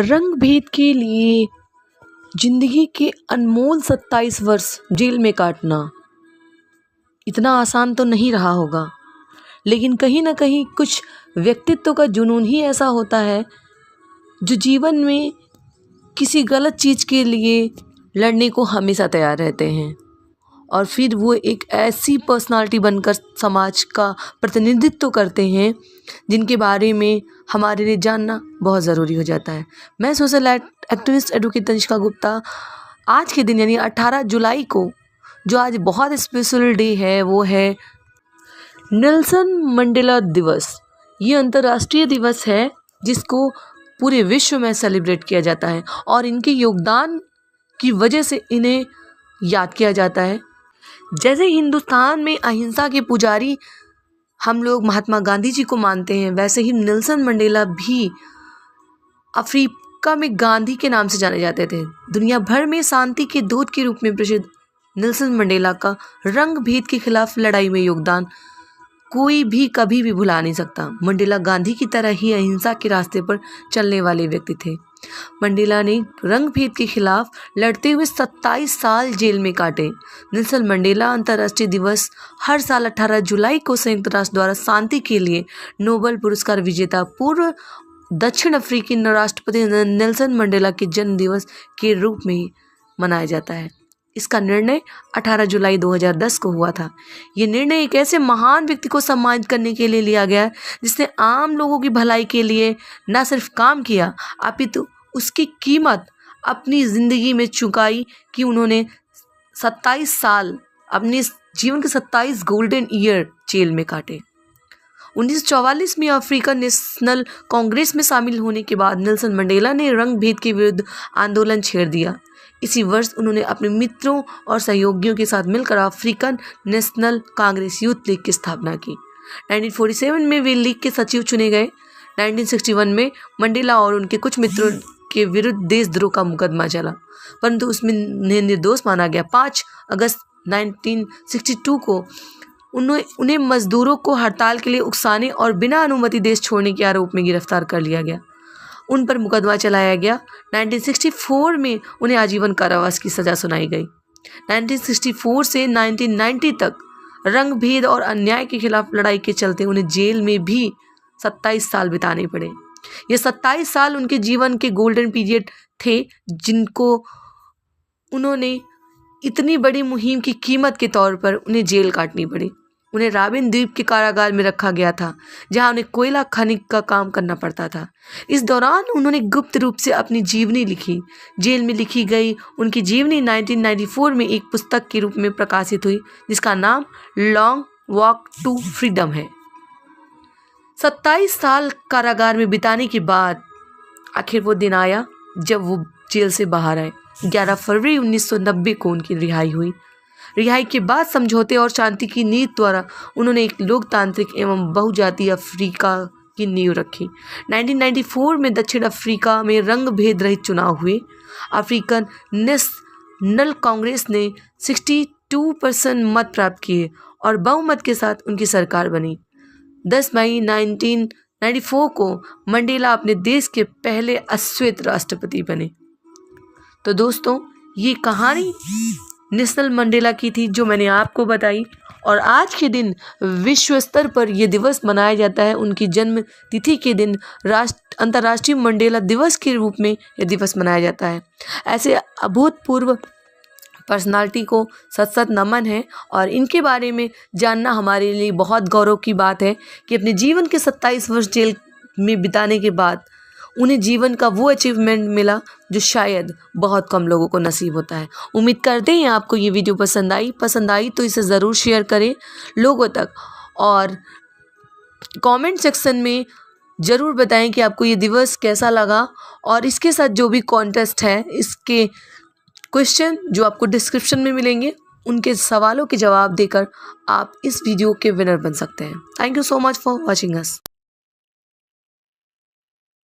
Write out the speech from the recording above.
रंग भेद के लिए जिंदगी के अनमोल 27 वर्ष जेल में काटना इतना आसान तो नहीं रहा होगा, लेकिन कहीं ना कहीं कुछ व्यक्तित्व का जुनून ही ऐसा होता है जो जीवन में किसी गलत चीज़ के लिए लड़ने को हमेशा तैयार रहते हैं और फिर वो एक ऐसी पर्सनालिटी बनकर समाज का प्रतिनिधित्व करते हैं जिनके बारे में हमारे लिए जानना बहुत ज़रूरी हो जाता है। मैं social activist advocate Tanishka Gupta आज के दिन यानी 18 जुलाई को जो आज बहुत स्पेशल डे है वो है नेल्सन मंडेला दिवस। ये अंतर्राष्ट्रीय दिवस है जिसको पूरे विश्व में सेलिब्रेट किया जाता है और इनके योगदान की वजह से इन्हें याद किया जाता है। जैसे हिंदुस्तान में अहिंसा के पुजारी हम लोग महात्मा गांधी जी को मानते हैं, वैसे ही नेल्सन मंडेला भी अफ्रीका में गांधी के नाम से जाने जाते थे। दुनिया भर में शांति के दूत के रूप में प्रसिद्ध नेल्सन मंडेला का रंग भेद के खिलाफ लड़ाई में योगदान कोई भी कभी भी भुला नहीं सकता। मंडेला गांधी की तरह ही अहिंसा के रास्ते पर चलने वाले व्यक्ति थे। मंडेला ने रंग भेद के खिलाफ लड़ते हुए 27 साल जेल में काटे। नेल्सन मंडेला अंतर्राष्ट्रीय दिवस हर साल 18 जुलाई को संयुक्त राष्ट्र द्वारा शांति के लिए नोबेल पुरस्कार विजेता पूर्व दक्षिण अफ्रीकी राष्ट्रपति नेल्सन मंडेला के जन्म दिवस के रूप में मनाया जाता है। इसका निर्णय 18 जुलाई 2010 को हुआ था। ये निर्णय एक ऐसे महान व्यक्ति को सम्मानित करने के लिए लिया गया जिसने आम लोगों की भलाई के लिए न सिर्फ काम किया अपितु उसकी कीमत अपनी ज़िंदगी में चुकाई कि उन्होंने 27 साल अपने जीवन के 27 गोल्डन ईयर जेल में काटे। 1944 में अफ्रीकन नेशनल कांग्रेस में शामिल होने के बाद नेल्सन मंडेला ने रंग भेद के विरुद्ध आंदोलन छेड़ दिया। इसी वर्ष उन्होंने अपने मित्रों और सहयोगियों के साथ मिलकर African national Congress youth league की स्थापना की। 1947 में वे लीग के सचिव चुने गए। 1961 में मंडेला और उनके कुछ मित्रों के विरुद्ध देशद्रोह का मुकदमा चला, परंतु उसमें निर्दोष माना गया। 5 अगस्त 1962 को उन्हें मजदूरों को हड़ताल के लिए उकसाने और बिना अनुमति देश छोड़ने के आरोप में गिरफ्तार कर लिया गया। उन पर मुकदमा चलाया गया। 1964 में उन्हें आजीवन कारावास की सज़ा सुनाई गई। 1964 से 1990 तक रंग भेद और अन्याय के खिलाफ लड़ाई के चलते उन्हें जेल में भी 27 साल बिताने पड़े। ये 27 साल उनके जीवन के गोल्डन पीरियड थे जिनको उन्होंने इतनी बड़ी मुहिम की कीमत के तौर पर उन्हें जेल काटनी पड़ी। उन्हें रॉबिन द्वीप के कारागार में रखा गया था जहां उन्हें कोयला खनिक का काम करना पड़ता था। इस दौरान उन्होंने गुप्त रूप से अपनी जीवनी लिखी। जेल में लिखी गई उनकी जीवनी 1994 में एक पुस्तक के रूप में प्रकाशित हुई जिसका नाम लॉन्ग वॉक टू फ्रीडम है। 27 साल कारागार में बिताने के बाद आखिर वो दिन आया जब वो जेल से बाहर आए। 11 फरवरी 1990 को उनकी रिहाई हुई। रिहाई के बाद समझौते और शांति की नीति द्वारा उन्होंने एक लोकतांत्रिक एवं बहुजातीय अफ्रीका की नींव रखी। 1994 में दक्षिण अफ्रीका में रंग भेद रहित चुनाव हुए। अफ्रीकन नेशनल कांग्रेस ने 62% मत प्राप्त किए और बहुमत के साथ उनकी सरकार बनी। 10 मई 1994 को मंडेला अपने देश के पहले अश्वेत राष्ट्रपति बने। तो दोस्तों, ये कहानी नेल्सन मंडेला की थी जो मैंने आपको बताई, और आज के दिन विश्व स्तर पर यह दिवस मनाया जाता है। उनकी जन्म तिथि के दिन अंतर्राष्ट्रीय मंडेला दिवस के रूप में यह दिवस मनाया जाता है। ऐसे अभूतपूर्व पर्सनालिटी को सत सत नमन है और इनके बारे में जानना हमारे लिए बहुत गौरव की बात है कि अपने जीवन के 27 वर्ष जेल में बिताने के बाद उन्हें जीवन का वो अचीवमेंट मिला जो शायद बहुत कम लोगों को नसीब होता है। उम्मीद करते हैं आपको ये वीडियो पसंद आई तो इसे ज़रूर शेयर करें लोगों तक और कमेंट सेक्शन में ज़रूर बताएं कि आपको ये दिवस कैसा लगा। और इसके साथ जो भी कॉन्टेस्ट है, इसके क्वेश्चन जो आपको डिस्क्रिप्शन में मिलेंगे, उनके सवालों के जवाब देकर आप इस वीडियो के विनर बन सकते हैं। Thank you so much for watching us.